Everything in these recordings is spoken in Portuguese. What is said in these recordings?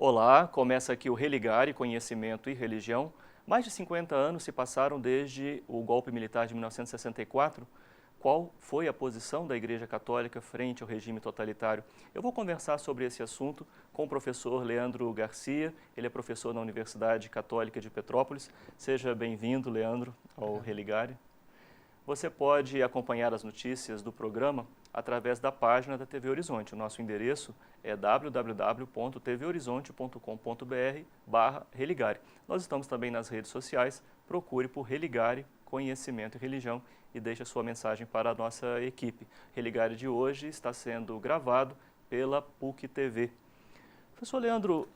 Olá, começa aqui o Religare, Conhecimento e Religião. Mais de 50 anos se passaram desde o golpe militar de 1964. Qual foi a posição da Igreja Católica frente ao regime totalitário? Eu vou conversar sobre esse assunto com o professor Leandro Garcia. Ele é professor na Universidade Católica de Petrópolis. Seja bem-vindo, Leandro, ao Religare. Você pode acompanhar as notícias do programa através da página da TV Horizonte. O nosso endereço é www.tvhorizonte.com.br/religare. Nós estamos também nas redes sociais. Procure por Religare, Conhecimento e Religião e deixe a sua mensagem para a nossa equipe. Religare de hoje está sendo gravado pela PUC TV. Professor Leandro,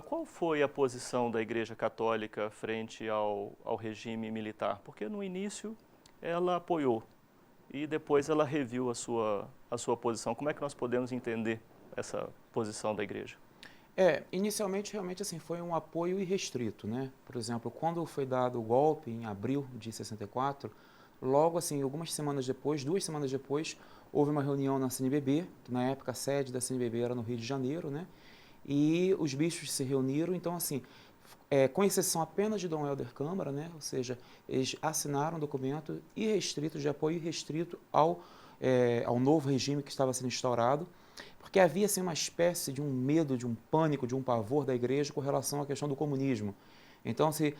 qual foi a posição da Igreja Católica frente ao regime militar? Porque no início ela apoiou e depois ela reviu a sua posição. Como é que nós podemos entender essa posição da igreja? Inicialmente realmente assim foi um apoio irrestrito, né? Por exemplo, quando foi dado o golpe em abril de 64, logo assim, algumas semanas depois, 2 semanas depois, houve uma reunião na CNBB, que na época a sede da CNBB era no Rio de Janeiro, né? E os bispos se reuniram, então assim, com exceção apenas de Dom Helder Câmara, né? Ou seja, eles assinaram um documento irrestrito, de apoio irrestrito ao novo regime que estava sendo instaurado, porque havia assim, uma espécie de um medo, de um pânico, de um pavor da igreja com relação à questão do comunismo. Então se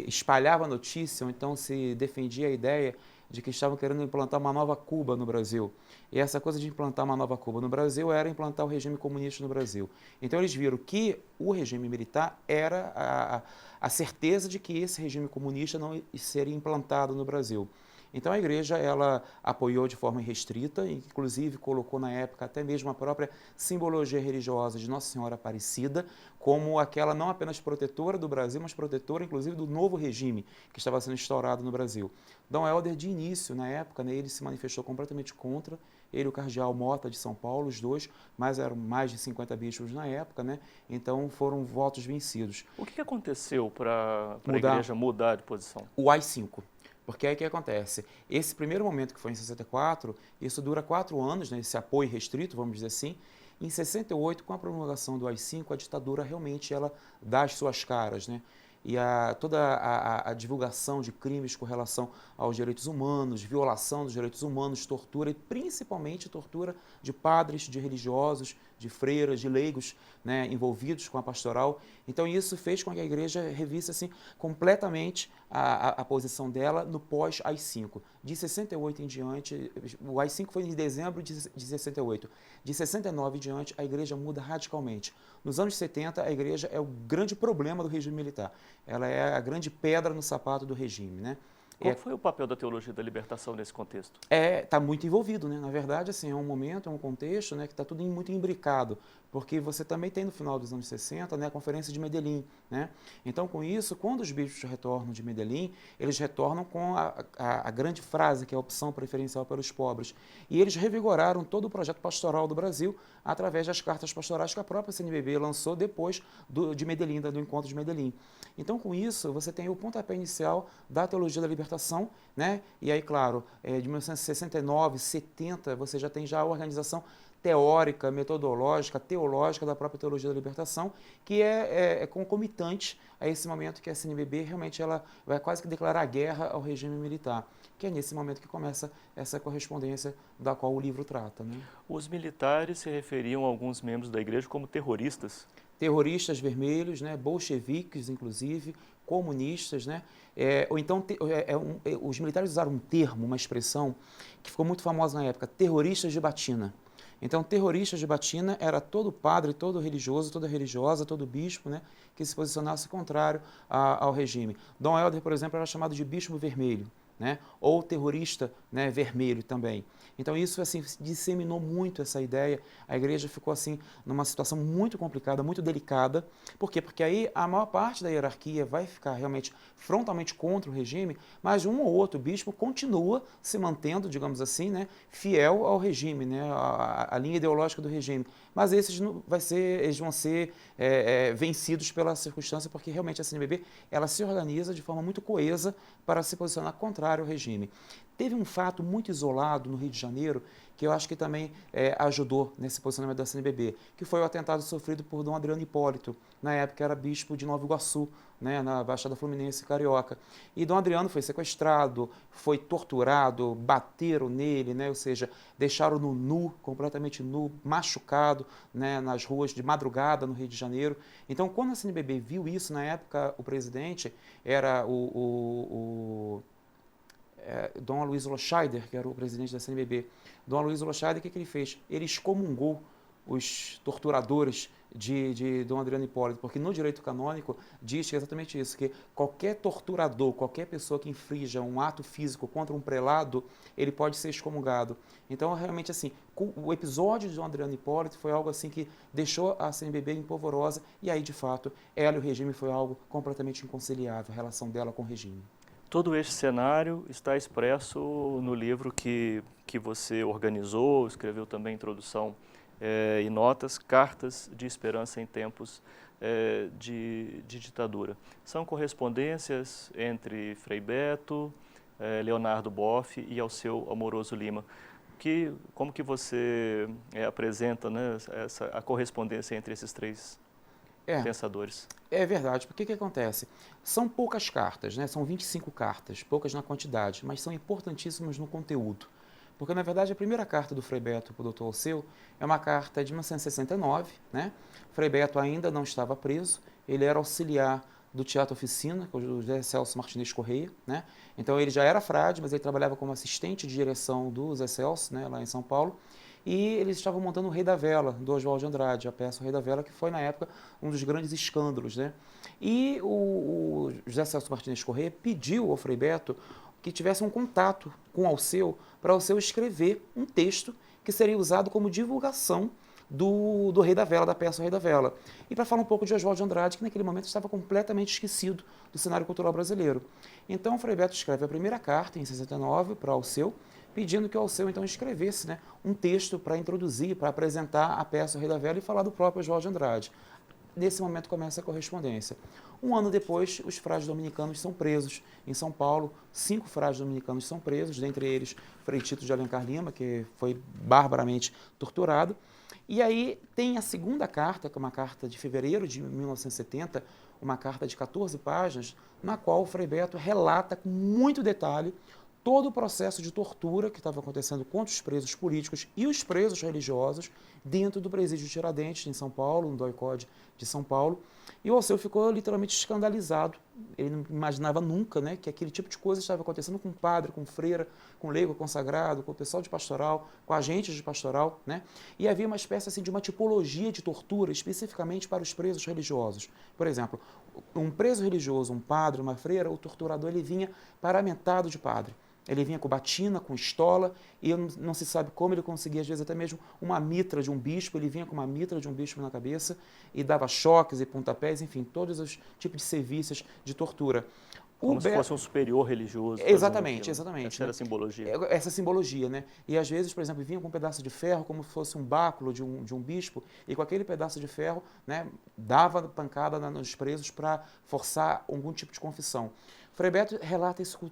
espalhava a notícia, ou então se defendia a ideia de que estavam querendo implantar uma nova Cuba no Brasil. E essa coisa de implantar uma nova Cuba no Brasil era implantar o regime comunista no Brasil. Então eles viram que o regime militar era a certeza de que esse regime comunista não seria implantado no Brasil. Então a igreja ela apoiou de forma irrestrita, inclusive colocou na época até mesmo a própria simbologia religiosa de Nossa Senhora Aparecida como aquela não apenas protetora do Brasil, mas protetora inclusive do novo regime que estava sendo instaurado no Brasil. Dom Helder de início, na época, né, ele se manifestou completamente contra, ele e o cardeal Mota de São Paulo, os dois, mas eram mais de 50 bispos na época, né, então foram votos vencidos. O que aconteceu para a Mudar igreja mudar de posição? o AI-5. Porque aí o que acontece? Esse primeiro momento que foi em 64, isso dura 4 anos, né, esse apoio restrito, vamos dizer assim. Em 68, com a promulgação do AI-5, a ditadura realmente ela dá as suas caras, né? E toda a divulgação de crimes com relação aos direitos humanos, violação dos direitos humanos, tortura e principalmente tortura de padres, de religiosos, de freiras, de leigos, né, envolvidos com a pastoral. Então isso fez com que a igreja revisse assim, completamente a posição dela no pós-AI-5. De 68 em diante, o AI-5 foi em dezembro de 68. De 69 em diante, a igreja muda radicalmente. Nos anos 70, a igreja é o grande problema do regime militar. Ela é a grande pedra no sapato do regime, né? Qual foi o papel da teologia da libertação nesse contexto? Está muito envolvido, né? Na verdade, assim, é um momento, é um contexto, né, que está tudo muito imbricado, porque você também tem no final dos anos 60, né, a Conferência de Medellín, né? Então, com isso, quando os bispos retornam de Medellín, eles retornam com a grande frase, que é a opção preferencial pelos pobres. E eles revigoraram todo o projeto pastoral do Brasil através das cartas pastorais que a própria CNBB lançou depois de Medellín, do encontro de Medellín. Então, com isso, você tem o pontapé inicial da teologia da libertação, né? E aí, claro, de 1969, 70, você já tem a organização teórica, metodológica, teológica da própria teologia da libertação, que é concomitante a esse momento que a CNBB realmente ela vai quase que declarar guerra ao regime militar, que é nesse momento que começa essa correspondência da qual o livro trata, né? Os militares se referiam a alguns membros da igreja como terroristas. Terroristas vermelhos, né, bolcheviques, inclusive, comunistas, né? Ou então, os militares usaram um termo, uma expressão que ficou muito famosa na época, terroristas de batina. Então, terroristas de batina era todo padre, todo religioso, toda religiosa, todo bispo, né, que se posicionasse contrário ao regime. Dom Helder, por exemplo, era chamado de bispo vermelho, né, ou terrorista, né, vermelho também. Então isso assim disseminou muito essa ideia. A igreja ficou assim numa situação muito complicada, muito delicada. Por quê? Porque aí a maior parte da hierarquia vai ficar realmente frontalmente contra o regime, mas um ou outro bispo continua se mantendo, digamos assim, né, fiel ao regime, né, à linha ideológica do regime. Mas eles vão ser vencidos pela circunstância, porque realmente a CNBB ela se organiza de forma muito coesa para se posicionar contrária contrário ao regime. Teve um fato muito isolado no Rio de Janeiro, que eu acho que também ajudou nesse posicionamento da CNBB, que foi o atentado sofrido por Dom Adriano Hipólito, na época era bispo de Nova Iguaçu, né, na Baixada Fluminense Carioca. E Dom Adriano foi sequestrado, foi torturado, bateram nele, né, ou seja, deixaram-no nu, completamente nu, machucado, né, nas ruas de madrugada no Rio de Janeiro. Então, quando a CNBB viu isso, na época o presidente era Dom Aloysio Loscheider, que era o presidente da CNBB. Dom Aloysio Loscheider, o que ele fez? Ele excomungou os torturadores de Dom Adriano Hipólito, porque no direito canônico diz que é exatamente isso, que qualquer torturador, qualquer pessoa que infrinja um ato físico contra um prelado, ele pode ser excomungado. Então, realmente, assim, o episódio de Dom Adriano Hipólito foi algo assim que deixou a CNBB empolvorosa, e aí, de fato, ela e o regime foi algo completamente inconciliável, a relação dela com o regime. Todo este cenário está expresso no livro que você organizou, escreveu também introdução e notas, Cartas de Esperança em Tempos de Ditadura. São correspondências entre Frei Beto, Leonardo Boff e Alceu Amoroso Lima. Como que você apresenta, né, a correspondência entre esses três pensadores? É verdade, porque o que acontece? São poucas cartas, né? São 25 cartas, poucas na quantidade, mas são importantíssimas no conteúdo. Porque, na verdade, a primeira carta do Frei Beto para o Dr. Alceu é uma carta de 1969, né? Frei Beto ainda não estava preso, ele era auxiliar do Teatro Oficina, com o José Celso Martinez Correia, né? Então ele já era frade, mas ele trabalhava como assistente de direção do Zé Celso, né, lá em São Paulo, e eles estavam montando o Rei da Vela, do Oswald de Andrade, a peça O Rei da Vela, que foi, na época, um dos grandes escândalos, né? E o José Celso Martinez Correia pediu ao Frei Beto que tivesse um contato com Alceu, para Alceu escrever um texto que seria usado como divulgação do Rei da Vela, da peça O Rei da Vela. E para falar um pouco de Oswald de Andrade, que naquele momento estava completamente esquecido do cenário cultural brasileiro. Então, o Frei Beto escreve a primeira carta, em 69, para Alceu, pedindo que o Alceu, então, escrevesse, né, um texto para introduzir, para apresentar a peça O Rei da Vela e falar do próprio Oswald de Andrade. Nesse momento começa a correspondência. Um ano depois, os frades dominicanos são presos em São Paulo. 5 frades dominicanos são presos, dentre eles Frei Tito de Alencar Lima, que foi barbaramente torturado. E aí tem a segunda carta, que é uma carta de fevereiro de 1970, uma carta de 14 páginas, na qual o Frei Beto relata com muito detalhe todo o processo de tortura que estava acontecendo contra os presos políticos e os presos religiosos dentro do presídio de Tiradentes, em São Paulo, no DOI-CODE de São Paulo. E o Alceu ficou literalmente escandalizado. Ele não imaginava nunca, né, que aquele tipo de coisa estava acontecendo com padre, com freira, com leigo consagrado, com o pessoal de pastoral, com agentes de pastoral, né? E havia uma espécie assim, de uma tipologia de tortura especificamente para os presos religiosos. Por exemplo, um preso religioso, um padre, uma freira, o torturador ele vinha paramentado de padre. Ele vinha com batina, com estola, e não se sabe como ele conseguia, às vezes, até mesmo uma mitra de um bispo. Ele vinha com uma mitra de um bispo na cabeça e dava choques e pontapés, enfim, todos os tipos de serviços de tortura. Como se fosse um superior religioso. Exatamente, exatamente. Essa era a simbologia. Essa simbologia, né? E às vezes, por exemplo, vinha com um pedaço de ferro, como se fosse um báculo de um bispo, e com aquele pedaço de ferro, né, dava pancada nos presos para forçar algum tipo de confissão. Frei Beto relata isso com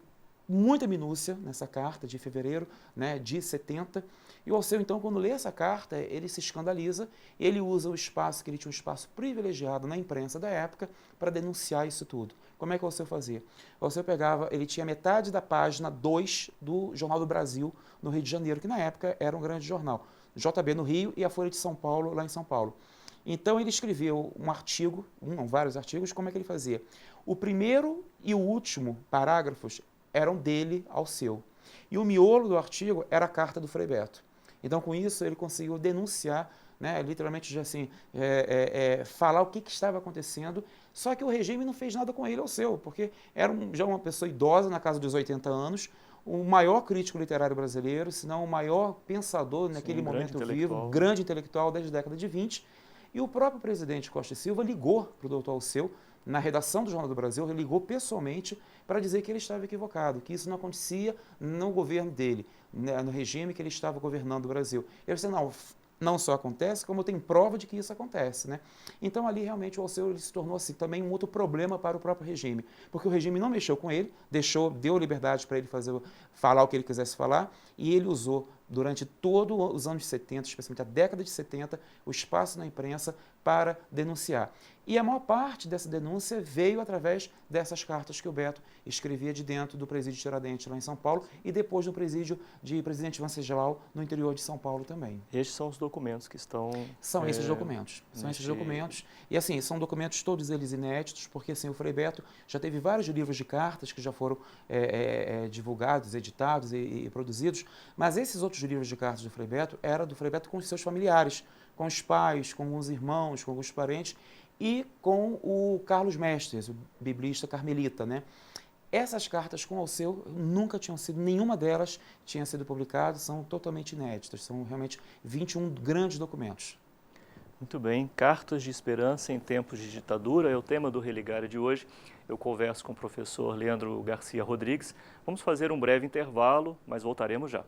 muita minúcia nessa carta de fevereiro, né, de 70. E o Alceu, então, quando lê essa carta, ele se escandaliza, ele usa o espaço, que ele tinha um espaço privilegiado na imprensa da época, para denunciar isso tudo. Como é que o Alceu fazia? O Alceu pegava, ele tinha metade da página 2 do Jornal do Brasil, no Rio de Janeiro, que na época era um grande jornal. JB no Rio e a Folha de São Paulo, lá em São Paulo. Então, ele escreveu um artigo, vários artigos, como é que ele fazia? O primeiro e o último parágrafos eram dele, Alceu. E o miolo do artigo era a carta do Frei Beto. Então, com isso, ele conseguiu denunciar, né, literalmente, assim, falar o que estava acontecendo, só que o regime não fez nada com ele, Alceu, porque era já uma pessoa idosa, na casa dos 80 anos, o maior crítico literário brasileiro, se não o maior pensador naquele momento vivo, grande intelectual desde a década de 20, e o próprio presidente Costa e Silva ligou para o doutor Alceu, na redação do Jornal do Brasil, ele ligou pessoalmente para dizer que ele estava equivocado, que isso não acontecia no governo dele, né, no regime que ele estava governando o Brasil. Ele disse, não, não só acontece, como tem prova de que isso acontece, né? Então ali realmente o Alceu ele se tornou assim, também um outro problema para o próprio regime, porque o regime não mexeu com ele, deu liberdade para ele falar o que ele quisesse falar, e ele usou durante todos os anos 70, especialmente a década de 70, o espaço na imprensa para denunciar. E a maior parte dessa denúncia veio através dessas cartas que o Beto escrevia de dentro do presídio Tiradentes, lá em São Paulo, e depois do presídio de Presidente Venceslau, no interior de São Paulo também. Estes são os documentos que estão... São esses documentos. São esses documentos. E assim, são documentos todos eles inéditos, porque assim, o Frei Beto já teve vários livros de cartas que já foram divulgados, editados e produzidos, mas esses outros livros de cartas do Frei Beto eram do Frei Beto com os seus familiares, com os pais, com os irmãos, com alguns parentes, e com o Carlos Mestres, o biblista carmelita, né? Essas cartas com Alceu nunca tinham sido, nenhuma delas tinha sido publicada, são totalmente inéditas, são realmente 21 grandes documentos. Muito bem, Cartas de Esperança em Tempos de Ditadura é o tema do Religare de hoje. Eu converso com o professor Leandro Garcia Rodrigues. Vamos fazer um breve intervalo, mas voltaremos já.